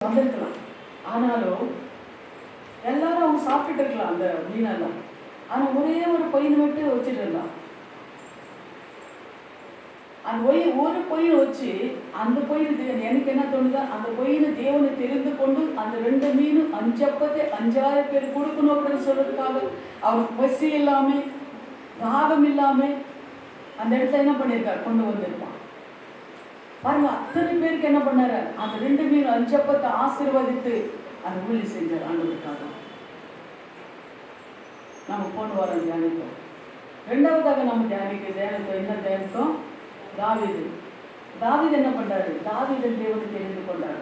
வந்திருக்கலாம். ஆனாலும் எல்லாரும் அவங்க சாப்பிட்டுட்டு இருக்கலாம் அந்த மீனெல்லாம். ஆனால் ஒரே ஒரு பொயின் மட்டும் வச்சுட்டு இருந்தான். அந்த ஒரு பொயின் வச்சு அந்த பொயின் எனக்கு என்ன தோணுதா, அந்த பொயினை தேவனை தெரிந்து கொண்டு அந்த 2 மீன் 5 அப்பத்தை 5000 பேர் கொடுக்கணும் அப்படின்னு சொல்றதுக்காக அவருக்கு பசி இல்லாம தாகம் இல்லாம அந்த இடத்துல என்ன பண்ணியிருக்காரு, கொண்டு வந்திருப்பான். பாருங்க, அத்தனை பேருக்கு என்ன பண்ணாரு, அந்த 2 மீன் 5 அப்பத்தை ஆசீர்வதித்து அந்த ஊழி செஞ்சார் ஆண்டவருக்காக. நம்ம போன வாரம் தியானித்தோம். 2வதாக நம்ம தியானித்தோம். என்ன தியானித்தோம்? தாவீது என்ன பண்றாரு, தாவீதன் தேவனை தெரிந்து கொண்டாரு.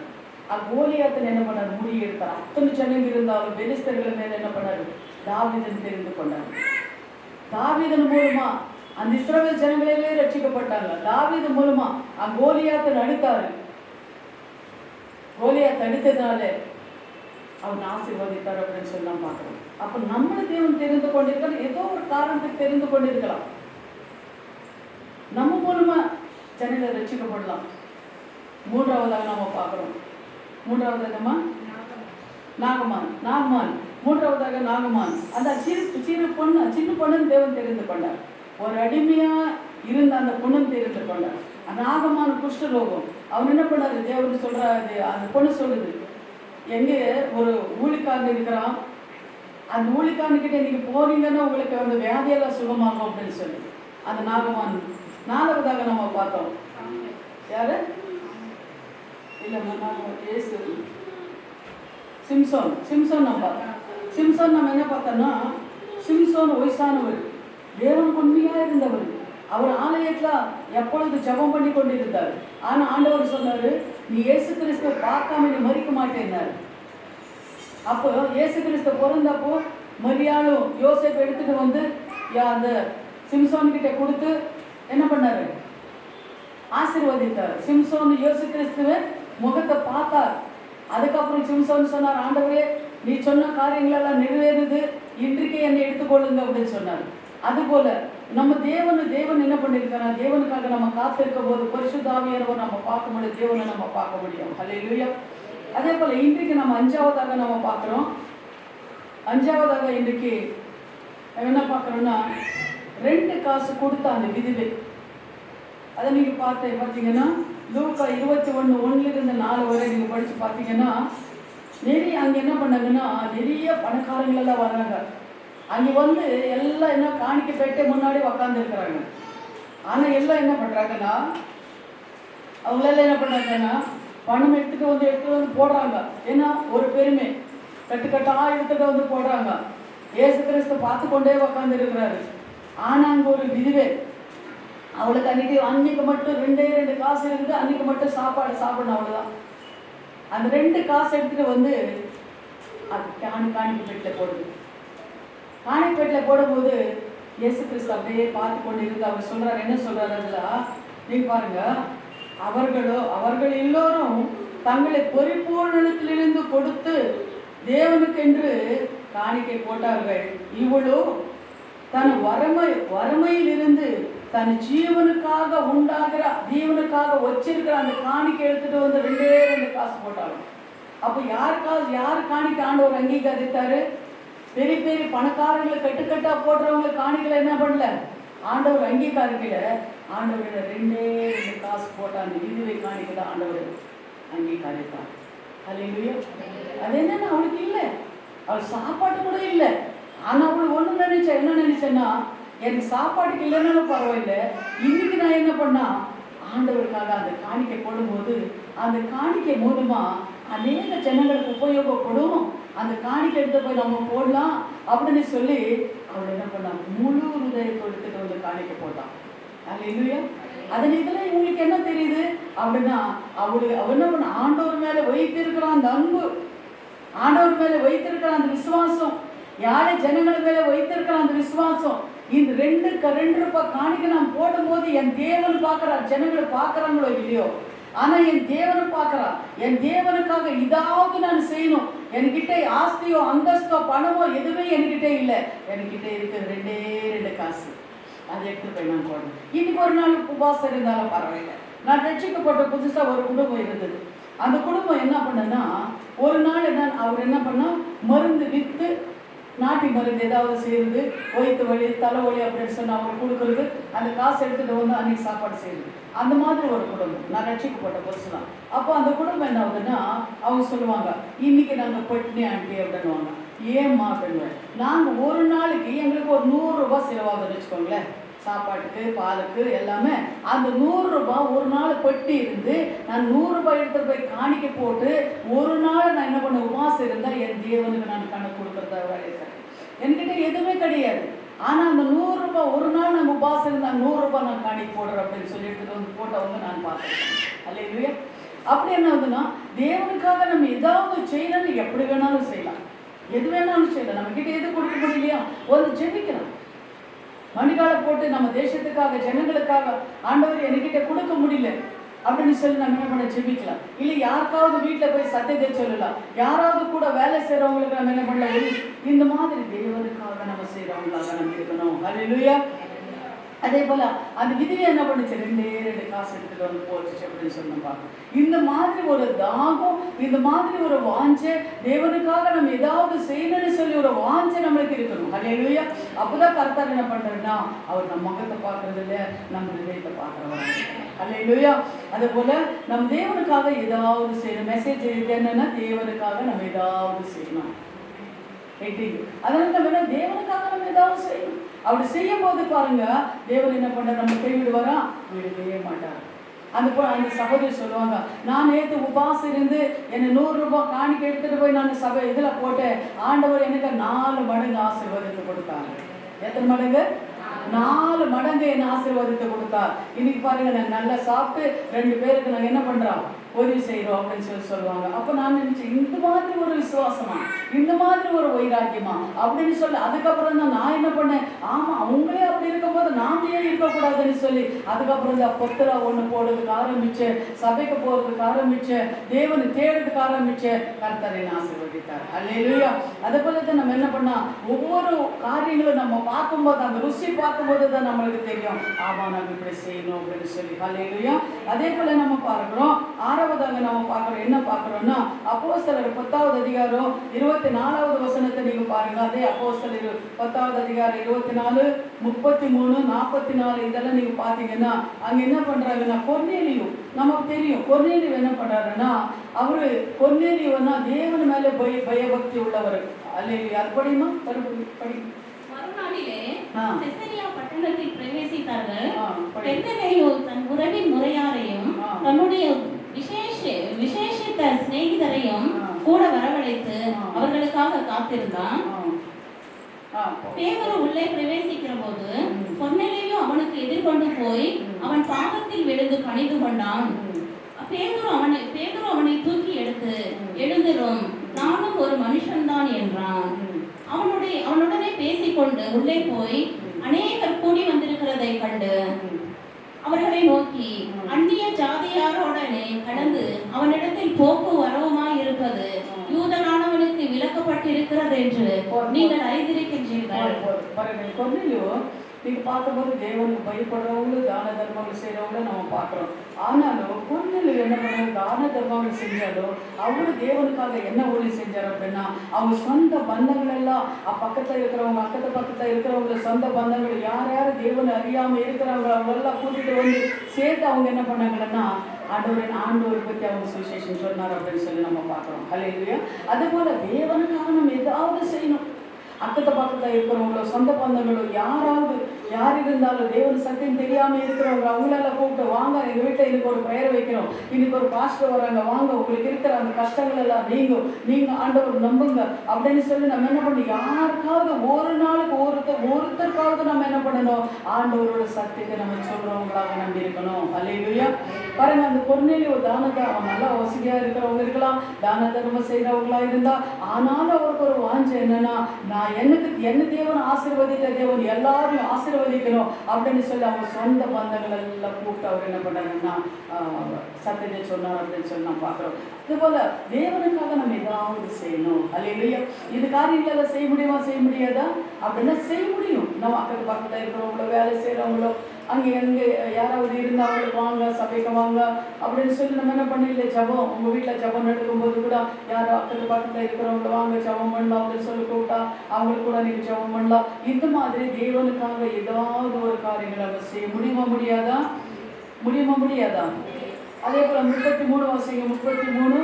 கோலியாத்தன் என்ன பண்ணாரு, முடியை எடுத்தார். அத்தனை ஜனங்க இருந்தாலும் பெலிஸ்தர்கள் மேல என்ன பண்ணாரு, தாவீதன் தெரிந்து கொண்டாரு. தாவீதன் மூலமா அந்த இஸ்ரவேல் ஜனங்களிலே ரட்சிக்கப்பட்டாங்க. தாவீது மூலமா கோலியாத்தன் அடித்தாரு. கோலியாத் அடித்ததுனால அவன் ஆசீர்வதித்தார் அப்படின்னு சொல்லி நாம் பார்க்கிறோம். அப்ப நம்மள தேவன் தெரிந்து கொண்டிருக்கலாம், ஏதோ ஒரு காரணத்துக்கு தெரிந்து கொண்டிருக்கலாம். நம்ம மூலமா ஜனங்களை ரட்சிக்கப்படலாம். 3வதாக நாம பார்க்கிறோம். 3வதாக நாகமான். 3வதாக நாகமான். அந்த சின்ன பொண்ணு தேவன் தெரிந்து கொண்டார். ஒரு அடிமையா இருந்த அந்த பொண்ணும் தெரிந்து கொண்டார். நாகமான குஷ்டரோகம். அவன் என்ன பண்ணாரு, தேவன் சொல்றாரு, அந்த பொண்ணு சொல்லுது, எங்க ஒரு ஊழிக்காரன் இருக்கிறான், அந்த ஊழிக்காரன்கிட்ட நீங்க போறீங்கன்னா உங்களுக்கு அந்த வியாதியெல்லாம் சுகமாகும் அப்படின்னு சொல்லி அந்த நாகமான். 4வதாக நம்ம பார்த்தோம். யாரு இல்லம்மா, சிம்சோன் நம்ம பார்த்தோம். சிம்சோன் நம்ம என்ன பார்த்தோம்னா, சிம்சோன் வயசானவர், தேவன் உண்மையா இருந்தவர். அவர் ஆலயத்துல எப்பொழுது ஜெபம் பண்ணி கொண்டிருந்தார். ஆனா ஆண்டவர் சொன்னாரு, நீ இயேசு கிறிஸ்துவ பார்க்காம நீ மறிக்க மாட்டேன்னாரு. அப்போ இயேசு கிறிஸ்து பிறந்தப்போ மரியாளும் யோசேப்பு எடுத்துட்டு வந்து அந்த சிம்சோன் கிட்ட கொடுத்து என்ன பண்ணாரு, ஆசீர்வதித்தார். சிம்சோன் இயேசு கிறிஸ்துவ முகத்தை பார்த்தார். அதுக்கப்புறம் சிம்சோன் சொன்னார், ஆண்டவரே நீ சொன்ன காரியங்கள் எல்லாம் நிறைவேறுது, இன்றைக்கு என்னை எடுத்துக்கொள்ளுங்க அப்படின்னு சொன்னார். அதுபோல நம்ம தேவன் என்ன பண்ணிருக்காங்க, தேவனுக்காக நம்ம காத்திருக்க போது பரிசுத்த ஆவியானவர் நம்ம பார்க்க முடியும், தேவனை நம்ம பார்க்க முடியும். ஹல்லேலூயா. அதே போல இன்றைக்கு நம்ம 5வதாக நம்ம பார்க்கிறோம். 5வதாக இன்றைக்கு என்ன பார்க்கிறோம்னா, 2 காசு கொடுத்த அந்த விதவை. அதை நீங்க பார்த்தீங்கன்னா லூக்கா 21:1-4 வரை நீங்க படிச்சு பார்த்தீங்கன்னா, நிறைய அங்க என்ன பண்ணாங்கன்னா, நிறைய பணக்காரங்கள் எல்லாம் வராங்க. அங்க வந்து எல்லாம் என்ன காணிக்க பெட்டை முன்னாடி உக்காந்து இருக்கிறாங்க. ஆனா எல்லாம் என்ன பண்றாங்கன்னா, அவங்களெல்லாம் என்ன பண்றாங்கன்னா பணம் எடுத்துட்டு வந்து போடுறாங்க. ஏன்னா ஒரு பெருமை, கட்டுக்கட்டா எடுத்துட்டு வந்து போடுறாங்க. இயேசு கிறிஸ்து பார்த்து கொண்டே உக்காந்து இருக்கிறாரு. ஆனா அங்க ஒரு விதவை, அவளுக்கு அன்னைக்கு மட்டும் 2 காசு இருக்குது, அன்னைக்கு மட்டும் சாப்பாடு சாப்பிடணும், அவ்வளவுதான். அந்த 2 காசு எடுத்துட்டு வந்து அது காணிக்கப்பேட்டில் போடுது. காணிக்கப்பேட்டில் போடும்போது இயேசு கிறிஸ்து அப்படியே பார்த்து கொண்டு இருந்து அவர் சொல்றாரு, என்ன சொல்றாரு அதுல நீங்க பாருங்க, அவர்கள் எல்லோரும் தங்களை பரிபூரணத்திலிருந்து கொடுத்து தேவனுக்கென்று காணிக்கை போட்டார்கள். இவளோ தன் வறுமையில் இருந்து தன் ஜீவனுக்காக உண்டாகிற ஜீவனுக்காக வச்சிருக்கிற அந்த காணிக்கை எடுத்துட்டு வந்து 2 காசு போட்டாலும். அப்ப யாரு காணிக்கை ஆண்டவர் அங்கீகரித்தாரு? பெரிய பெரிய பணக்காரங்களை கட்டுக்கட்டா போடுறவங்க காணிகளை என்ன பண்ணல, ஆண்டவர் அங்கீகரிக்கல. ஆண்டவர் 2 காசு போட்ட அந்த விதவை காணிக்கை ஆண்டவர் அங்கீகரித்தார். ஹல்லேலூயா. அது என்னன்னா, அவளுக்கு இல்லை, அவள் சாப்பாட்டு கூட இல்லை. ஆனா அவள் ஒண்ணு என்ன நினைச்சேன்னா, எனக்கு சாப்பாட்டுக்கு இல்லைன்னாலும் பரவாயில்லை, இன்னைக்கு நான் என்ன பண்ணா ஆண்டவருக்காக அந்த காணிக்கை போடும்போது அந்த காணிக்கை மூலமா அநேக ஜனங்களுக்கு உபயோகப்படும், அந்த காணிக்கை எடுத்து போய் நம்ம போடலாம் அப்படின்னு சொல்லி அவள் என்ன பண்ணா, முழு ஹிருதயத்தை எடுத்துட்டு வந்து காணிக்கை போட்டான். அல்லேலூயா. அதன் இதுல இவங்களுக்கு என்ன தெரியுது அப்படின்னா, அவள் என்ன பண்ண, ஆண்டவர் மேல வைத்திருக்கிறான் அந்த அன்பு, ஆண்டவர் மேல வைத்திருக்கிறான் அந்த விசுவாசம், யாரை ஜனங்கள் மேல வைத்திருக்கிறான் அந்த விசுவாசம். இந்த 2 ரூபாய் காணிக்கை நான் போடும்போது என் தேவன் பார்க்கிறார், ஜனங்களை பார்க்கறாங்களோ இல்லையோ, ஆனா என் தேவனை பார்க்கிறான். என் தேவனுக்காக இதாவது நான் செய்யணும். என்கிட்ட ஆஸ்தியோ அந்தஸ்தோ பணமோ எதுவுமே என்கிட்ட இல்லை, என்கிட்ட இருக்கிற 2 காசு, அதை எடுத்து போய் நான் போடணும். இன்னைக்கு ஒரு நாள் உபவாசம் இருந்தாலும் பரவாயில்லை. நான் ரட்சிக்கப்பட்ட புதுசா ஒரு குடும்பம் இருந்தது. அந்த குடும்பம் என்ன பண்ணனா, ஒரு நாள் என்ன அவர் என்ன பண்ணா, மருந்து விற்று நாட்டி மருந்து ஏதாவது செய்யுது, வயிற்று வலி தலைவலி அப்படின்னு சொன்னா அவங்க கொடுக்குறது, அந்த காசு எடுத்துட்டு வந்து அன்னைக்கு சாப்பாடு செய்யுது. அந்த மாதிரி ஒரு குடும்பம். நான் ரட்சிக்கப்பட்ட பர்சன் தான். அப்போ அந்த குடும்பம் என்ன ஆகுதுன்னா, அவங்க சொல்லுவாங்க, இன்னைக்கு நாங்கள் பட்டினி ஆண்டி அப்படின்னுவாங்க. ஏம்மா அப்படின்னுவேன். நாங்கள் ஒரு நாளைக்கு எங்களுக்கு ஒரு 100 ரூபாய் செலவாகுதுன்னு வச்சுக்கோங்களேன், சாப்பாட்டுக்கு பாலுக்கு எல்லாமே. அந்த 100 ரூபாய் ஒரு நாள் பட்டி இருந்து நான் 100 ரூபாய் எடுத்துட்டு போய் காணிக்க போட்டு ஒரு நாள் நான் என்ன பண்ண உபாசம் இருந்தால் என் தேவனுக்கு நான் கணக்கு கொடுக்குறதா இருக்கேன். என்கிட்ட எதுவுமே கிடையாது. ஆனால் அந்த 100 ரூபாய் ஒரு நாள் நம்ம உபாசம் இருந்தால் 100 ரூபாய் நான் காணிக்க போடுறேன் அப்படின்னு சொல்லி எடுத்துட்டு வந்து போட்டவங்க நான் பார்த்துருக்கேன். அல்லேலூயா. அப்படி என்ன ஆகுதுன்னா, தேவனுக்காக நம்ம ஏதாவது செய்யணும்னு எப்படி வேணாலும் செய்யலாம், எது வேணாலும் செய்யலாம். நம்ம கிட்ட எது கொடுக்க முடியலையா ஒரு ஜெபிக்கலாம். மணிகால போட்டு நம்ம தேசத்துக்காக ஜனங்களுக்காக ஆண்டவர் என்கிட்ட கொடுக்க முடியல அப்படின்னு சொல்லி நம்ம என்ன பண்ண ஜெபிக்கலாம். இல்லை யாருக்காவது வீட்டில் போய் சத்தியத்தை சொல்லலாம். யாராவது கூட வேலை செய்கிறவங்களுக்கு நம்ம என்ன பண்ணலாம். இந்த மாதிரி தேவனுக்காக நம்ம செய்கிறவங்களாக நம்ம இருக்கணும். அல்லேலூயா. அதே போல அந்த விதவை என்ன பண்ணுச்சு, 2 காசு எடுத்துட்டு வந்து போச்சு அப்படின்னு சொன்னோம்பா. இந்த மாதிரி ஒரு தாகம், இந்த மாதிரி ஒரு வாஞ்சை, தேவனுக்காக நம்ம ஏதாவது செய்யணும்னு சொல்லி ஒரு வாஞ்சை நம்மளுக்கு இருக்கணும். அல்லேலூயா. அப்போதான் கர்த்தர் என்ன பண்றதுன்னா, அவர் நம்ம முகத்தை பார்க்கறது இல்லை, நம்ம இதயத்தை பார்க்கறவங்க. அல்லேலூயா. அதே போல நம்ம தேவனுக்காக ஏதாவது செய்யணும். மெசேஜ் என்னன்னா, தேவனுக்காக நம்ம ஏதாவது செய்யணும். அதனால நம்ம தேவனுக்காக நம்ம ஏதாவது செய்யணும். அப்படி செய்யும் போது பாருங்க, தேவன் என்ன பண்ற, நம்ம கைவிடுவாரா? விடவே மாட்டார். அந்த சகோதரி சொல்லுவாங்க, நான் நேற்று உபாசம் இருந்து என்னை 100 ரூபாய் காணிக்க எடுத்துட்டு போய் நான் சபை இதுல போட்டேன், ஆண்டவர் எனக்கு 4 மடங்கு ஆசீர்வாதத்தை கொடுத்தாங்க. எத்தனை மடங்கு? 4 மடங்கு என்ன ஆசீர்வாதத்தை கொடுத்தார். இன்னைக்கு பாருங்க, நான் நல்லா சாப்பிட்டு 2 பேருக்கு நான் என்ன பண்றோம், உதவி செய்யறோம் அப்படின்னு சொல்லுவாங்க. அப்ப நான் நினைச்சேன், இந்த மாதிரி ஒரு விசுவாசமா, இந்த மாதிரி ஒரு வைராக்கியமா அப்படின்னு சொல்லி அதுக்கப்புறம் தான் நான் என்ன பண்ணேன், ஆமா அவங்களே அப்படி இருக்கும் போது நாம ஏன் இருக்கக்கூடாதுன்னு சொல்லி அதுக்கப்புறம் தான் பத்திரா ஒண்ணு போடுறதுக்கு ஆரம்பிச்சேன், சபைக்கு போறதுக்கு ஆரம்பிச்சேன், தேவனை தேடுறதுக்கு ஆரம்பிச்சேன். கர்த்தரை ஆசீர்வதித்தார். அல்லேலூயா. அதே போல தான் நம்ம என்ன பண்ணா, ஒவ்வொரு காரியங்களும் நம்ம பார்க்கும்போது, அந்த ருசி பார்க்கும்போது தான் நம்மளுக்கு தெரியும், ஆமா நம்ம இப்படி செய்யணும் அப்படின்னு சொல்லி. அல்லேலூயா. அதே போல நம்ம பார்க்கிறோம், 6வதாக நம்ம பார்க்கிறோம், என்ன பார்க்கிறோம்னா, அப்போஸ்தலர் 10வது அதிகாரம் 24வது வசனத்தை நீங்க பாருங்க. அதே அப்போஸ்தலர் 10வது அதிகாரம் 24, 33, 44 இதெல்லாம் நீங்க பாத்தீங்கன்னா, அங்க என்ன பண்றாங்கன்னா, கொர்நேலியு நமக்கு தெரியும். கொர்நேலியு என்ன பண்றாருன்னா, அவரு கொர்நேலியுன்னா தேவன் மேல பயபக்தி உள்ளவர். அல்லேலூயா. அது படிமா படி. மறுநாளிலே செசரியா பட்டணத்தில் பிரவேசித்தார்கள். பெர்னேலியு தன் உறவின் முறையாரையும் தன்னுடைய விசேஷித்த சிநேகிதரையும் கூட வரவழைத்து அவர்களுக்காக காத்திருந்தான். பேதுரு உள்ளே பிரவேசிக்கிற போது கொர்நேலியு அவனுக்கு எதிர்கொண்டு போய் அவன் பாதத்தில் விழுந்து பணிந்து கொண்டான். பேதுரு அவனை தூக்கி எடுத்து, எழுந்திரும், நானும் ஒரு மனுஷன்தான் என்றான். அவனுடனே பேசிக்கொண்டு உள்ளே போய் அநேகர் கூடி வந்திருக்கிறதை கண்டு அவர்களை நோக்கி, அந்நிய ஜாதியாரோடனே கடந்து அவனிடத்தில் போக்கு வரவுமாய் இருப்பது யூதனானவனுக்கு விலக்கப்பட்டிருக்கிறது என்று நீங்கள் அறிந்திருக்கின்றீர்கள். நீங்க பார்க்கும்போது தேவனுக்கு பயப்படுறவங்களும் தான தர்மங்கள் செய்யறவங்களும் நம்ம பார்க்கிறோம். ஆனாலும் கொர்நேலியு என்ன பண்ணாரு, தான தர்மங்கள் செஞ்சாலும் அவரு தேவனுக்காக என்ன ஊழி செஞ்சாரு அப்படின்னா, அவங்க சொந்த பந்தங்கள் எல்லாம் பக்கத்துல இருக்கிறவங்க, பக்கத்துல இருக்கிறவங்க சொந்த பந்தங்கள் யார் யாரு தேவனை அறியாம இருக்கிறவங்க அவங்க எல்லாம் கூட்டிட்டு வந்து சேர்த்து அவங்க என்ன பண்ணாங்கன்னா, ஆண்டவரை பத்தி அவங்க சுவிசேஷம் சொன்னார் அப்படின்னு சொல்லி நம்ம பார்க்கிறோம். அல்லேலூயா. அதே போல தேவனுக்காக நம்ம ஏதாவது செய்யணும். பக்கத்துல இருக்கிறவங்களோ சொந்த பந்தங்களோ யார் இருந்தாலும் தேவன் சத்தியம் தெரியாம இருக்கிறவங்க அவங்களால கூப்பிட்டு, வாங்க எங்க வீட்டுல இதுக்கு ஒரு பெயர் வைக்கிறோம், இன்னைக்கு ஒரு பாஸ்டர் வராங்க, வாங்க உங்களுக்கு இருக்கிற அந்த கஷ்டங்கள் எல்லாம் நீங்க ஆண்டவர் நம்புங்க அப்படின்னு சொல்லி நம்ம என்ன பண்ணணும், யாருக்காவது ஒரு நாளுக்கு ஒருத்தருக்காவது நம்ம என்ன பண்ணணும், ஆண்டவரோட சத்தியத்தை நம்ம சொல்றவங்களாக நம்பி இருக்கணும். அல்லேலூயா. பாருங்க, அந்த கொர்நேலியு அவன் நல்லா வசதியா இருக்கிறவங்க இருக்கலாம், தான தர்மம் செய்யறவங்களா இருந்தா, ஆனாலும் அவருக்கு ஒரு வாஞ்சை என்னன்னா, நான் என்ன தேவன் ஆசீர்வதித்த தேவன் எல்லாரையும் ஆசீர்வதிக்கணும் அப்படின்னு சொல்லி அவங்க சொந்த பந்தங்கள் எல்லாம் கூப்பிட்டு அவர் என்ன பண்ணாங்கன்னா சத்தியத்தை சொன்னார் அப்படின்னு சொல்லி நான் பார்க்கிறோம். இது போல தேவனுக்காக நம்ம ஏதாவது செய்யணும். அல்லேலூயா. இது காரியங்கள செய்ய முடியாதா அப்படின்னா செய்ய முடியும். நம்ம பக்கத்துல இருக்கிறவங்களோ வேலை செய்யறவங்களோ அங்கே யாராவது இருந்தால் அவங்களுக்கு வாங்க, சபைக்கு வாங்க அப்படின்னு சொல்லி நம்ம என்ன பண்ணல, ஜபம் உங்கள் வீட்டில் ஜபம் நடக்கும்போது கூட யாரோ அக்கத்து பக்கத்தில் இருக்கிறவங்க வாங்க ஜபம் பண்ணலாம் அப்படின்னு சொல்லி கூப்பிட்டா அவங்களுக்கு கூட நீங்கள் ஜபம் பண்ணலாம். இந்த மாதிரி தேவனுக்காக ஏதாவது ஒரு காரியங்களை நம்ம செய்ய முடியாதா? முடியாதா? அதே போல் 33 வாசிங்க, 33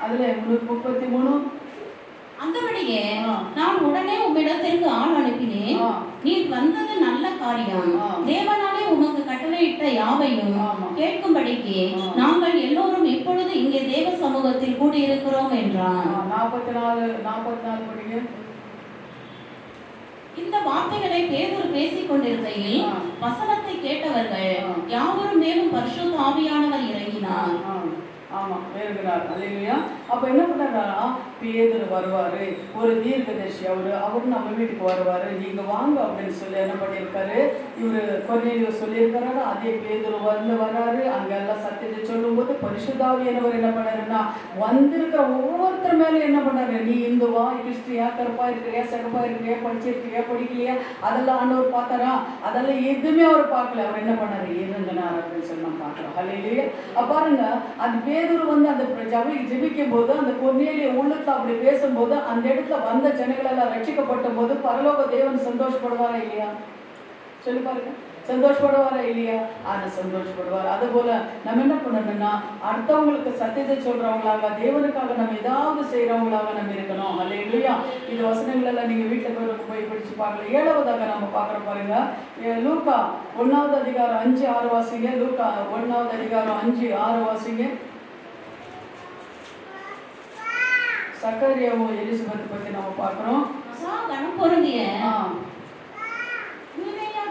அதில் 33. அந்தபடியே நான் உடனே உம்மிடத்திற்கு ஆள் அனுப்பினேன். நீர் வந்தது நல்ல காரியம். தேவனாலே உமக்கு கட்டளையிட்ட யாவையும் கேட்கும்படிக்கு நாங்கள் எல்லோரும் இப்பொழுது இங்கே தேவ சமூகத்தில் கூடியிருக்கிறோம் என்றான். 44 படிங்க. இந்த வார்த்தைகளை பேதுரு பேசிக் கொண்டிருக்கையில் வசனத்தை கேட்டவர்கள் யாவரும் மேலும் பரிசுத்த ஆவியானவர் இறங்கினார். ஆமா, வேறுகிறார். அல்லேலூயா. அப்ப என்ன பண்ணாரா, பேதுரு வருவாரு, ஒரு தீர்க்கதரிசி அவரு நம்ம வீட்டுக்கு வருவாரு, நீங்க வாங்க அப்படின்னு சொல்லி என்ன பண்ணியிருக்காரு, இவரு கொர்நேலியுஸ் சொல்லியிருக்கிறாரு. அதே பேதுரு வராரு. அங்க எல்லாம் சத்தியத்தை சொல்லும் போது பரிசுத்த ஆவியானவர் என்ன பண்ணாருன்னா வந்திருக்கிற ஒவ்வொருத்தர் மேலும் என்ன பண்ணாரு, நீ இந்துவா, கிறிஸ்டியா, கருப்பா இருக்கிறியா, சிகப்பா இருக்கிறியா, படிச்சிருக்கியா, படிக்கலையா, அதெல்லாம் ஆண்டவர் பார்த்தாரா? அதெல்லாம் எதுவுமே அவர் பார்க்கல. அவர் என்ன பண்ணாரு, இருந்தனார் அப்படின்னு சொல்லி நம்ம பார்க்கிறோம். அல்லேலூயா. பாருங்க, அது பேதுரு வந்து அந்த ஜெபிக்கும் போது அந்த கொர்நேலிய உள்ளத்துல அப்படி பேசும்போது அந்த இடத்துல வந்த ஜனங்கள் எல்லாம் ரட்சிக்கப்பட்ட போது பரலோக தேவன் சந்தோஷப்படுவாரா இல்லையா? சொல்லி பாருங்க, சந்தோஷப்படுவாரா இல்லையா? சந்தோஷப்படுவார். அது போல நம்ம என்ன பண்ணணும்னா அடுத்தவங்களுக்கு சத்தியத்தை சொல்றவங்களாக, தேவனுக்காக நம்ம ஏதாவது செய்யறவங்களாக நம்ம இருக்கணும். அல்லேலூயா. இது வசனங்கள் எல்லாம் நீங்க வீட்டுல போய் படிச்சு பார்க்கல. 7வதாக நம்ம பார்க்கறோம் பாருங்க. லூக்கா 1வது அதிகாரம் 5-6 வாசிங்க. லூக்கா 1வது அதிகாரம் 5-6 வாசிங்க. சக்கரியாவும் எலிசபெத் பத்தி நம்ம பார்க்கிறோம்.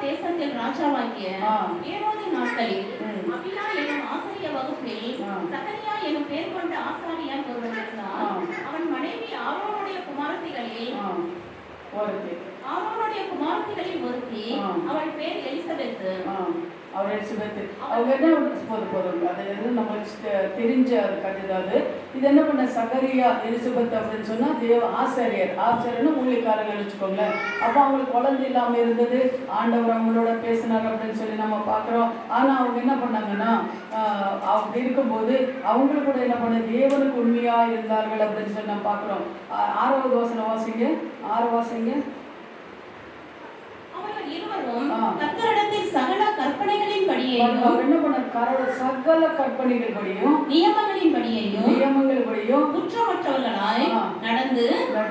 தேசத்தில் ராஜாவாகிய ஏரோதின் நாட்களில் அபியா எனும் ஆசாரிய வகுப்பில் சகரியா எனும் பேர் கொண்ட ஆசாரியன் ஒருவன் இருந்தான். அவன் மனைவி ஆரோனுடைய குமாரத்திகளில் ஒருத்தி. அவள் பேர் எலிசபெத். அவர் எலிசபெத். அவங்க என்ன போதும் அது நம்மளுக்கு தெரிஞ்ச அது கட்டுதாது. இது என்ன பண்ண, சகரியா எலிசபெத் அப்படின்னு சொன்னா தேவ ஆசிரியர்னு ஊழியக்காரங்க வச்சுக்கோங்களேன். அப்போ அவங்களுக்கு குழந்தை இல்லாம இருந்தது. ஆண்டவர் அவங்களோட பேசினார் அப்படின்னு சொல்லி நம்ம பார்க்கிறோம். ஆனா அவங்க என்ன பண்ணாங்கன்னா அப்படி இருக்கும்போது அவங்களுக்கு கூட என்ன பண்ண, தேவனுக்கு உண்மையா இருந்தார்கள் அப்படின்னு சொல்லி நம்ம பார்க்கிறோம். 6வது வசனம் வாசிங்க. 6 வாசிங்க. இருவரும் கர்த்தரிடத்தில் சகல கற்பனைகளின் படியையும் சகல கற்பனைகள் படியும் நியமங்களின் படியையும் குற்றமற்றவர்களாய் நடந்து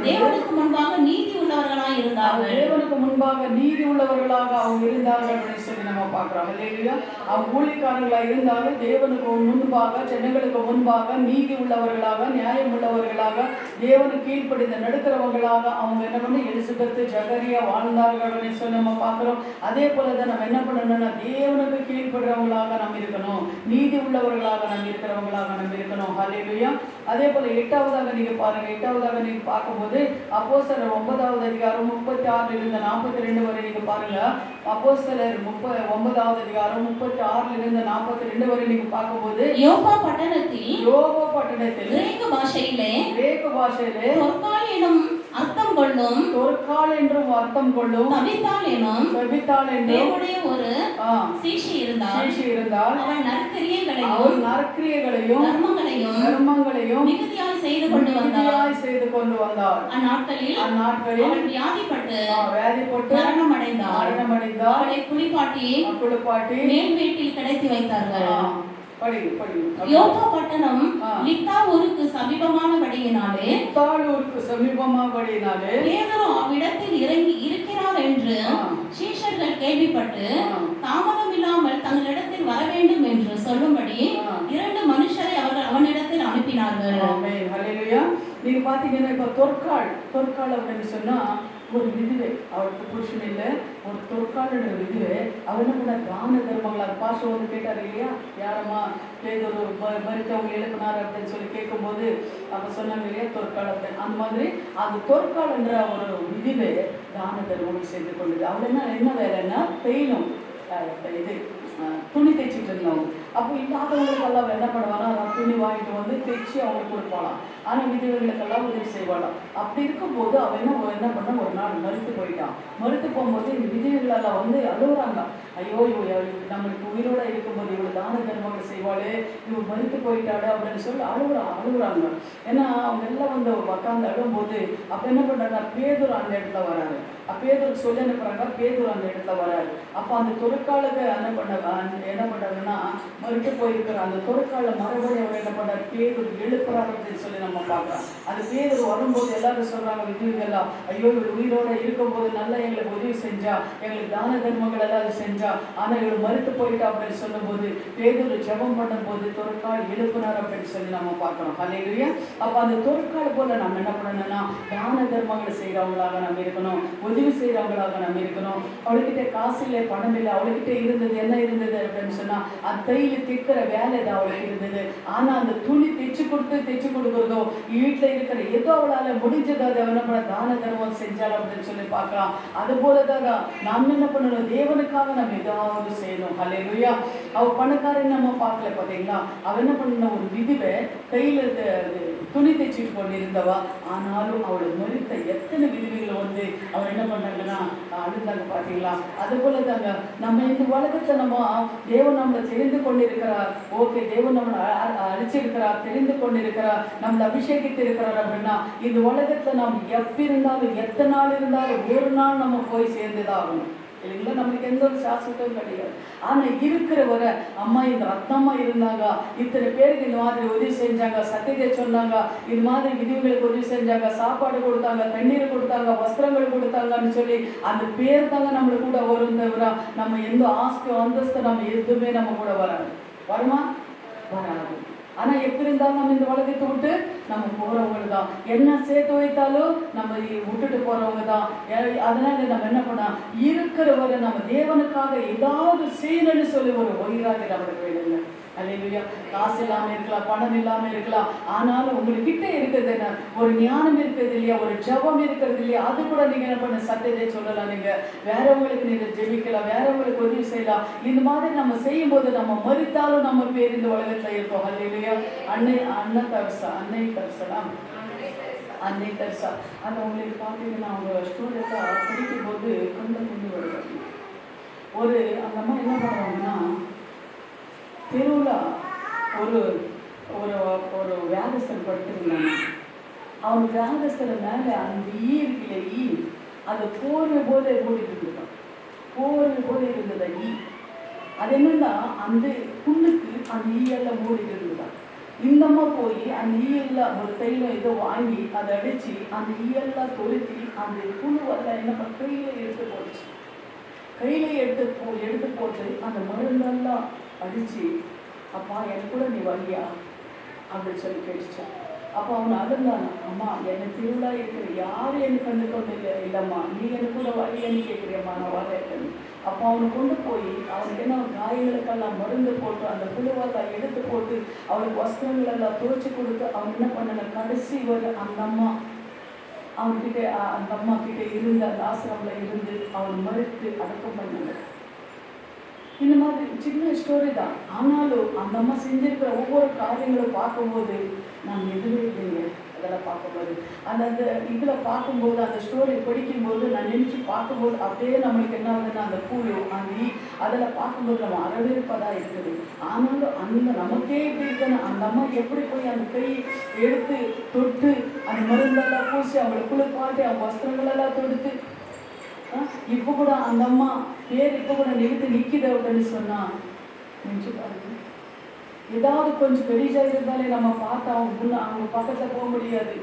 தேவனுக்கு முன்பாக நீதி உள்ளவர்களாய் இருந்தார்கள். தேவனுக்கு முன்பாக நீதி உள்ளவர்களாக அவங்க இருந்தார்கள் அப்படின்னு சொல்லி நம்ம பார்க்கிறோம். இல்லையா? அவங்க ஊழியக்காரர்களா இருந்தாலும் தேவனுக்கு முன்பாக, ஜனங்களுக்கு முன்பாக நீதி உள்ளவர்களாக, நியாயம் உள்ளவர்களாக, தேவனுக்கு கீழ்ப்படிந்து நடக்கிறவங்களாக அவங்க என்ன பண்ணி எலிசபெத், சகரியா வாழ்ந்தார்கள் அப்படின்னு சொல்லி நம்ம பார்க்கிறோம். அதே போலதான் நம்ம என்ன பண்ணணும்னா தேவனுக்கு கீழ்ப்படுறவங்களாக நம்ம இருக்கணும், நீதி உள்ளவர்களாக நம்ம இருக்கிறவங்களாக நம்ம இருக்கணும். ஹல்லேலூயா. அதே போல 8வதாக நீங்க பாருங்க. 8வதாக நீங்க பார்க்கும்போது அப்போஸ்தலர் 9வது அதிகாரம் 36 42 வரை நீங்க பாருங்க. அப்போஸ்தலர் 9வது அதிகாரம் 36 42 வரை நீங்க பார்க்கும்போது யோப்பா பட்டணத்தில் கிரேக்க பாஷையிலே தொற்கால் எனும் அர்த்தம் கொள்ளும் தபித்தாள் எனும் தேவனுடைய ஒரு சீஷி இருந்தால் அவன் நற்கிரியைகளையும் தர்மங்களையும் மிகுதியாய் செய்து கொண்டு வந்தாள். அந்நாட்களில் அவள் வியாதிப்பட்டு மரணம் அடைந்தாள். அவளை குளிப்பாட்டி மேல் வீட்டில் கிடைத்து வைத்தார்கள். யோப்பா பட்டணம் லித்தா ஊருக்கு சமீபமானபடியினாலே பேதுரு அவ்விடத்தில் இறங்கி இருக்கிறார் என்று சீஷர்கள் கேள்விப்பட்டு தாமதம் இல்லாமல் தங்களிடத்தில் வர வேண்டும் என்று சொல்லும்படி 2 மனுஷரை அவனிடத்தில் அனுப்பினார்கள். நீங்க பாத்தீங்கன்னா இப்ப தொற்காள் அப்படின்னு சொன்னா ஒரு விதுவை, அவருக்கு புருஷன் இல்லை, ஒரு தொற்காலோட விதுவை. அவர் என்ன பண்ண, தான தர்மங்கள். அது பாஸ்டர் வந்து கேட்டார் இல்லையா, யாரம்மா பேதுரு மரித்தவங்க எழுப்பினார் அப்படின்னு சொல்லி கேட்கும்போது அப்ப சொன்னாங்க இல்லையா தொற்கால் அப்படின்னு. அந்த மாதிரி அந்த தொற்கால் என்ற ஒரு விதுவை தான தர்மங்கள் செய்து கொண்டது. அவர் என்ன வேலைன்னா பெயினும் இது துணி தைச்சிட்டு இருந்தாங்க. அப்போ இல்லாதவங்களுக்கு எல்லாம் என்ன பண்ணுவாங்க, துணி வாங்கிட்டு வந்து தைச்சு அவங்களுக்கு கொடுப்பாங்களாம். ஆனா விதவைகளுக்கெல்லாம் உதவி செய்வாளாம். அப்படி இருக்கும்போது அவன் என்ன பண்ண, ஒரு நாள் மறுத்து போயிட்டான். மறுத்து போகும்போது இந்த விதவைகளெல்லாம் வந்து அழுகுறாங்க. ஐயோ நம்மளுக்கு உயிரோட இருக்கும்போது இவ்வளவு தான தர்மங்கள் செய்வாளே, இவள் மறுத்து போயிட்டாடு அப்படின்னு சொல்லி அழுகுறாங்க. ஏன்னா அவங்க எல்லாம் வந்து உட்காந்து அழும்போது அப்ப என்ன பண்றாங்க, பேதுரு அந்த இடத்துல வராரு. பேதுருக்கு சொல்லி அனுப்புறாங்க, பேதுரு அந்த இடத்துல வராரு. அப்ப அந்த தொழிற்காலுக்கு என்ன பண்றாங்கன்னா, மறுத்து போயிருக்கிற அந்த தொழிற்கால மறுபடியும் அவர் என்ன பண்றாரு, பேதுரு எழுப்புறாரு அப்படின்னு சொல்லி நம்ம பார்க்கலாம். அந்த பேதுரு வரும்போது எல்லாரும் சொல்றாங்க, விதவிகள்லாம், ஐயோ இவள் உயிரோட இருக்கும்போது நல்லா எங்களுக்கு உதவி செஞ்சா, எங்களுக்கு தான தர்மங்கள் எல்லாம் செஞ்சா, ஆனா இவள் மறுத்து போயிட்டா அப்படின்னு சொல்லும் போது பேதுரு ஜெபம் பண்ணும் போது தொழிற்கால் எழுப்புனார் அப்படின்னு சொல்லி நம்ம பார்க்கிறோம். அல்லேலூயா. அப்ப அந்த தொழிற்கால் போல நம்ம என்ன பண்ணணும்னா, தான தர்மங்களை செய்யறவங்களாக நம்ம இருக்கணும், உதவி செய்யறவங்களாக நம்ம இருக்கணும். அவளுக்கிட்ட காசு இல்லை, பணம் இல்லை, அவளுக்கிட்ட இருந்தது என்ன இருந்தது அப்படின்னு சொன்னா, அந்த தையில தைக்கிற வேலை தான் அவளுக்கு இருந்தது. ஆனா அந்த துணி தைச்சு கொடுக்குறதோ, வீட்டுல இருக்கிற ஏதோ அவளால முடிஞ்சதோ அதை என்ன பண்ண தான தர்மம் செஞ்சாலும் அப்படின்னு சொல்லி பார்க்கலாம். அது போலதான் நாம் என்ன பண்ணணும், தேவனுக்காக நம்ம ஏதாவது செய்யணும். அல்லேலூயா. அவ பணக்காரன் நம்ம பார்க்கல பாத்தீங்களா, அவ என்ன பண்ண, ஒரு விதிவை கையில துணி தைச்சிட்டு கொண்டு இருந்தவா, ஆனாலும் அவளை மறுத்த எத்தனை விதவிகளை வந்து அவர் என்ன பண்ணாங்கன்னா அழுந்தாங்க பாத்தீங்களா. அது போல தாங்க நம்ம இந்த உலகத்துல நம்ம தேவன் நம்மளை தெரிந்து கொண்டிருக்கிறார். ஓகே, தேவன் நம்மளை அழிச்சிருக்கிறார், தெரிந்து கொண்டிருக்கிறார், நம்மளை அபிஷேகித்து இருக்கிறார் அப்படின்னா இந்த உலகத்துல நாம் எப்ப இருந்தாலும் எத்தனை நாள் இருந்தாலும் ஒரு நாள் நம்ம போய் சேர்ந்துதான் ஆகணும் இல்லைங்களா. நம்மளுக்கு எந்த ஒரு சாஸ்திரம் கிடையாது. ஆனா இருக்கிற வரை அம்மா இந்த ரத்தம்மா இருந்தாங்க, இத்தனை பேருக்கு இந்த மாதிரி உதவி செஞ்சாங்க, சத்தியத்தை சொன்னாங்க, இது மாதிரி விதிவுகளுக்கு உதவி செஞ்சாங்க, சாப்பாடு கொடுத்தாங்க, தண்ணீர் கொடுத்தாங்க, வஸ்திரங்கள் கொடுத்தாங்கன்னு சொல்லி அந்த பேர் தாங்க நம்மளுக்கு கூட வரும் தவிர நம்ம எந்த ஆஸ்தி அந்தஸ்து நம்ம எதுவுமே நம்ம கூட வராது. வருமா? வராது. ஆனா எப்படி இருந்தாலும் நம்ம இந்த உலகத்தை விட்டு நம்ம போறவங்க தான், என்ன சேர்த்து வைத்தாலும் நம்ம விட்டுட்டு போறவங்க தான். அதனால நம்ம என்ன பண்ணா, இருக்கிற வரை நம்ம தேவனுக்காக ஏதாவது செய்யணும்னு சொல்லி ஒரு ஒயிராக நம்மளுக்கு வேணுங்க. அல்லேலூயா. காசு இல்லாம இருக்கலாம், பணம் இல்லாம இருக்கலாம், ஆனாலும் உங்ககிட்ட இருக்கிறது என்ன, ஒரு ஞானம் இருக்கிறது இல்லையா, ஒரு ஜபம் இருக்கிறது இல்லையா, அது கூட நீங்க என்ன பண்ண சத்தியத்தை சொல்லலாம். நீங்க வேறவங்களுக்கு நீங்க ஜெபிக்கலாம், வேறவங்களுக்கு உதவி செய்யலாம். இந்த மாதிரி நம்ம செய்யும் போது நம்ம மறித்தாலும் நம்ம பேர் இந்த உலகத்துல இருக்கோம். அல்லேலூயா. அன்னை தர்சா அந்த உங்களுக்கு பார்த்தீங்கன்னா அவங்க ஸ்டூடெண்ட்டா படிக்கும் போது கொண்டு வருவாங்க. ஒரு அந்த அம்மா என்ன பண்ணுவாங்கன்னா, தெருவில் ஒரு ஒரு ஒரு வியாதஸ்தன் படுத்திருந்தாங்க. அவன் வியாதஸ்தனை மேலே அந்த இருக்குல்ல அது போர்வை போல ஓடிட்டு இருந்துட்டான். போர்வை போல இருந்தது அது என்னன்னா அந்த புண்ணுக்கு அந்த ஈயெல்லாம் ஓடிட்டு இருந்துதான். இந்த அம்மா போய் அந்த ஈயெல்லாம் ஒரு தைலம் ஏதோ வாங்கி அதை அடிச்சு அந்த ஈயெல்லாம் தொழுத்தி அந்த புழுவெல்லாம் என்ன கையில எடுத்து போச்சு. கையில எடுத்து போட்டு அந்த மருந்தெல்லாம் அடிச்சு, அப்பா எனக்கு கூட நீ வரியா அப்படின்னு சொல்லி கேட்டுச்சான். அப்போ அவனை அழுந்தானா, அம்மா என்னை திருவிழா இருக்கிற யாரும் எனக்கு கண்டு கொண்டு இல்லைம்மா, நீ எனக்கு கூட வரியான்னு கேட்குறியம்மா, நான் வரேன். அப்போ அவனை கொண்டு போய் அவனுக்கு என்ன காயங்களுக்கெல்லாம் மருந்து போட்டு அந்த புழுவெல்லாம் எடுத்து போட்டு அவனுக்கு வஸ்திரங்கள் எல்லாம் துவைச்சி கொடுத்து அவன் என்ன பண்ணன, கடைசி வரை அந்த அம்மா அவன்கிட்ட அந்த அம்மா கிட்ட இருந்து அந்த ஆசிரமில் இருந்து அவன் மறுத்து அடக்கம் பண்ணாங்க. இந்த மாதிரி சின்ன ஸ்டோரி தான். ஆனாலும் அந்த அம்மா செஞ்சிருக்கிற ஒவ்வொரு காரியங்களும் பார்க்கும்போது நான் எதுவே இல்லைங்க. அதெல்லாம் பார்க்கும்போது அந்த இதில் பார்க்கும்போது அந்த ஸ்டோரி படிக்கும்போது நான் நினச்சி பார்க்கும்போது அப்படியே நம்மளுக்கு என்ன ஆகுதுன்னா அந்த பூ அந்த அதில் பார்க்கும்போது நம்ம அரவேற்பதாக இருக்குது. ஆனாலும் அந்த நமக்கே எப்படி இருக்குன்னு அந்த அம்மா எப்படி போய் அந்த கை எடுத்து தொட்டு அந்த மருந்தெல்லாம் பூசி அவங்களை குளிப்பாட்டி அவங்க வஸ்திரங்களெல்லாம் தொடுத்து இப்போ கூட அந்த அம்மா பேர் இப்போ கூட நிற்கிது அப்படின்னு சொன்னா நினச்சி பாருங்க. ஏதாவது கொஞ்சம் வெளிச்சா இருந்தாலே நம்ம பார்த்தா அவங்க பக்கத்துல போக முடியாது.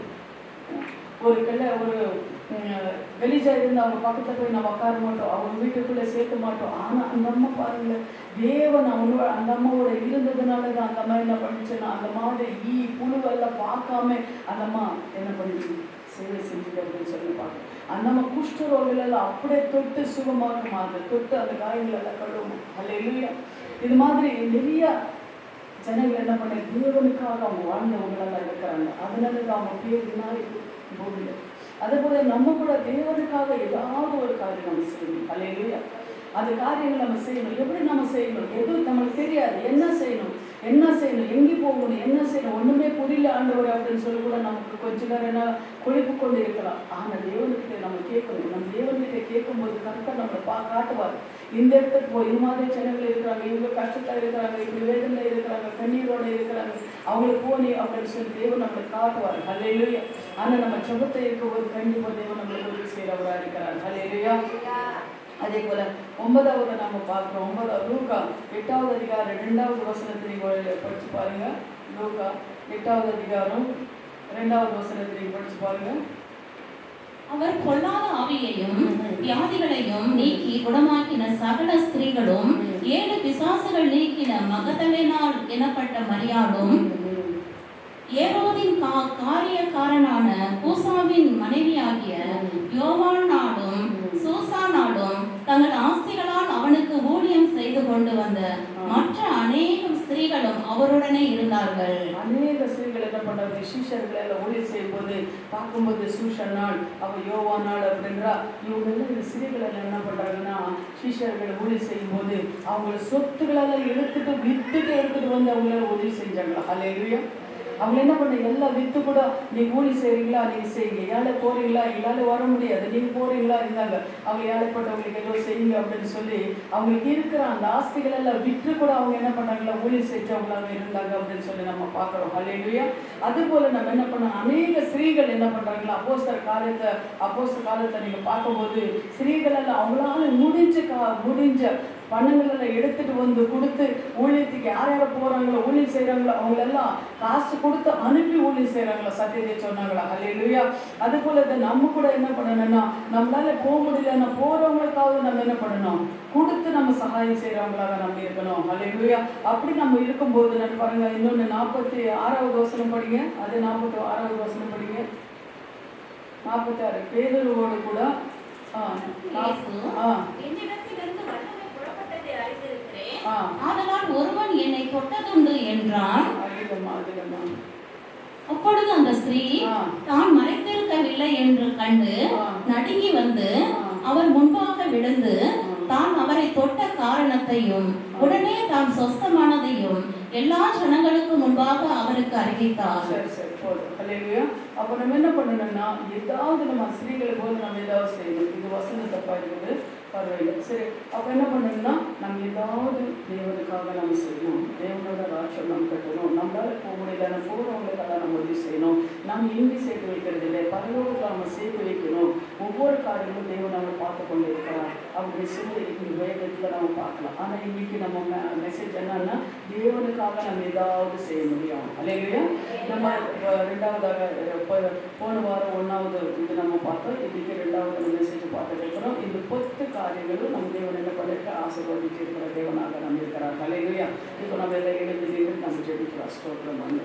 ஒரு வெளிச்சா இருந்து அவங்க பக்கத்துல போய் நம்ம உட்கார மாட்டோம், அவங்க வீட்டுக்குள்ள சேர்க்க மாட்டோம். ஆனா அந்த அம்மா பாருங்க, தேவன் அந்த அம்மாவோட இருந்ததுனாலதான் அந்த அம்மா என்ன பண்ணிச்சுன்னா அந்த மாதிரி புழுவெல்லாம் பார்க்காம அந்த அம்மா என்ன பண்ணிச்சு, சேவை செஞ்சுட்டு அப்படின்னு சொல்லி பார்க்க. அந்த அம்மா குஷ்டரோகிகள் எல்லாம் அப்படியே தொட்டு சுகமாக்குமா, அந்த தொட்டு அந்த காயங்கள் எல்லாம் கழுவுமா. அல்லேலூயா. இது மாதிரி நிறைய ஜனங்கள் என்ன பண்ண தேவனுக்காக அவங்க வாழ்ந்தவங்களெல்லாம் இருக்கிறாங்க. அதனால அவங்க பேர் பூமியில. அதே போல நம்ம கூட தேவனுக்காக ஏதாவது ஒரு காரியம் நம்ம செய்யணும். அல்லேலூயா. அந்த காரியங்கள் நம்ம செய்யணும். எப்படி நம்ம செய்யணும், எதுவும் நம்மளுக்கு தெரியாது என்ன செய்யணும். என்ன செய்யணும், எங்கே போகணும், என்ன செய்யணும், ஒண்ணுமே புரியல ஆண்டவர் அப்படின்னு சொல்லி கூட நமக்கு கொஞ்ச நேரம் என்ன கொழுப்பு கொண்டு இருக்கலாம். ஆனா தேவன்கிட்ட நம்ம கேட்கணும். நம்ம தேவன்கிட்ட கேட்கும்போது கரெக்டாக நம்மளை காட்டுவார். இந்த இடத்துக்கு போய் இந்த மாதிரி ஜனங்கள் இருக்கிறாங்க, இவங்க கஷ்டத்தில் இருக்கிறாங்க, இப்படி வேதனையில் இருக்கிறாங்க, கண்ணீரோட இருக்கிறாங்க, அவங்களுக்கு போனி அப்படின்னு சொல்லி தேவன் நம்மளை காட்டுவார். ஹல்லேலூயா. ஆனா நம்ம ஜெபத்தை இருக்கும்போது கண்டிப்பாக தேவன் நம்மளை உதவி செய்கிறவராக இருக்கிறார். ஹல்லேலூயா. அதே போல 9வது நம்ம பார்க்கிறோம். 9வது லூக்கா 8வது அதிகாரம் 2வது வசனத்தை நீங்க படிச்சு பாருங்க. லூக்கா 8வது அதிகாரம் 2வது வசனத்தை நீங்க படிச்சு பாருங்க. அவர் பொல்லாத ஆவியையும் வியாதிகளையும் நீக்கி குணமாக்கின சகல ஸ்திரீகளும் 7 பிசாசுகள் நீக்கின மகதலேனாள் எனப்பட்ட மரியாளும் ஏரோதின் காரியக்காரனான கூசாவின் மனைவியாகிய யோவானாலும் சூசானாலும் தங்கள் ஆஸ்திகளால் அவனுக்கு ஊழியம் செய்து கொண்டு வந்த மற்ற அநேகம் ஸ்திரீகளும் அவருடனே இருந்தார்கள். அநேக ஸ்திரீகள் என்ன பண்றாங்க, சீஷர்களை எல்லாம் ஊழியம் செய்யும் போது பார்க்கும்போது சூசன்னாள், அவ யோவானாள் அப்படின்றா, இவங்க இந்த ஸ்திரீகள் எல்லாம் என்ன பண்றாங்கன்னா சீஷர்களை ஊழியம் செய்யும் போது அவங்கள சொத்துக்களெல்லாம் வித்துட்டு வந்து அவங்களால ஊழியம் செஞ்சாங்களா. ஹல்லேலூயா. அவங்க என்ன பண்ண எல்லாம் வித்து கூட நீங்க ஊழி செய்றீங்களா, நீங்க செய்யுங்க, ஏழை போறீங்களா, எங்களால வர முடியாது, நீங்க போறீங்களா இருந்தாங்க. அவங்க ஏழைப்பட்டவங்களுக்கு ஏதோ செய்யுங்க அப்படின்னு சொல்லி அவங்களுக்கு இருக்கிற அந்த ஆஸ்திகள் எல்லாம் விற்று கூட அவங்க என்ன பண்ணாங்களா ஊழி செஞ்சவங்களாக இருந்தாங்க அப்படின்னு சொல்லி நம்ம பார்க்கிறோம். ஹல்லேலூயா. அது போல நம்ம என்ன பண்ணோம், அநேக ஸ்திரீகள் என்ன பண்றாங்களா அப்போஸ்தலர் காலத்தை நீங்க பார்க்கும்போது ஸ்திரீகள் எல்லாம் அவங்களால முடிஞ்ச பணங்களெல்லாம் எடுத்துட்டு வந்து கொடுத்து ஊழியத்துக்கு யார் யார் போறாங்களோ ஊழியம் செய்யறாங்களோ அவங்களெல்லாம் காசு கொடுத்து அனுப்பி ஊழியம் செய்யறாங்களா. சத்தியத்தை சொன்னாங்களா. ஹல்லேலூயா. அது போல நம்ம கூட என்ன பண்ணணும்னா நம்மளால போக முடியலன்னா போறவங்களுக்காவது நம்ம என்ன பண்ணணும், கொடுத்து நம்ம சகாயம் செய்யறவங்களாக நம்ம இருக்கணும். ஹல்லேலூயா. அப்படி நம்ம இருக்கும்போது நம்ம பாருங்க, இன்னொன்னு 46வது வசனம் படிங்க. அது 46வது வசனம் படிங்க. 46 பேதுருவோடு கூட ஆதலால் ஒருவன் என்னை தொட்டதுண்டு என்றான். அப்பொழுது அந்த ஸ்திரீ தான் மறைத்திருக்கவில்லை என்று கண்டு நடுங்கி வந்து அவர் முன்பாக விழுந்து தான் அவரை தொட்ட காரணத்தையும் உடனே தான் சொஸ்தமானதையும் எல்லா ஜனங்களுக்கு முன்பாக அவருக்கு அறிவித்தார். அப்ப நம்ம என்ன பண்ணணும்னா ஏதாவது நம்ம ஸ்திரீகளை போது நம்ம ஏதாவது செய்யணும். இது வசனம் தப்பா இருக்குது, பரவாயில்லை, சரி. அப்ப என்ன பண்ணணும்னா நம்ம ஏதாவது தேவனுக்காக நம்ம செய்யணும், தேவனோட ராட்சம் நம்ம கட்டணும், நம்மளால போக முடியல போகிறவங்களுக்காக நம்ம உதவி செய்யணும். நம்ம இங்கே சேர்த்து வைக்கிறது இல்லை, பரலோகத்தில் நம்ம சேர்த்து வைக்கணும். ஒவ்வொரு காரியங்களும் தேவன் நம்ம பார்த்து கொண்டு இருக்கிறார் அப்படி சொல்லி வேதத்தில் நம்ம பார்க்கலாம். ஆனால் இன்னைக்கு நம்ம மெசேஜ் என்னன்னா தேவனுக்காக நம்ம ஏதாவது செய்ய முடியும். அல்லேலூயா. நம்ம 2வது போன வாரம் 1வது இது நம்ம பார்த்தோம். இன்னைக்கு 2வது மெசேஜ் பார்த்துட்டு இருக்கிறோம். இந்த 10 காரியங்களும் நம்ம தேவன் என்ன பண்ணிருக்க ஆசீர்வதிச்சு இருக்கிற தேவனாக நம்ம இருக்கிறார். அல்லேலூயா. இப்போ நம்ம எல்லாம் எழுந்து நம்ம ஜெபிக்கிறோம். ஸ்தோத்திரம்.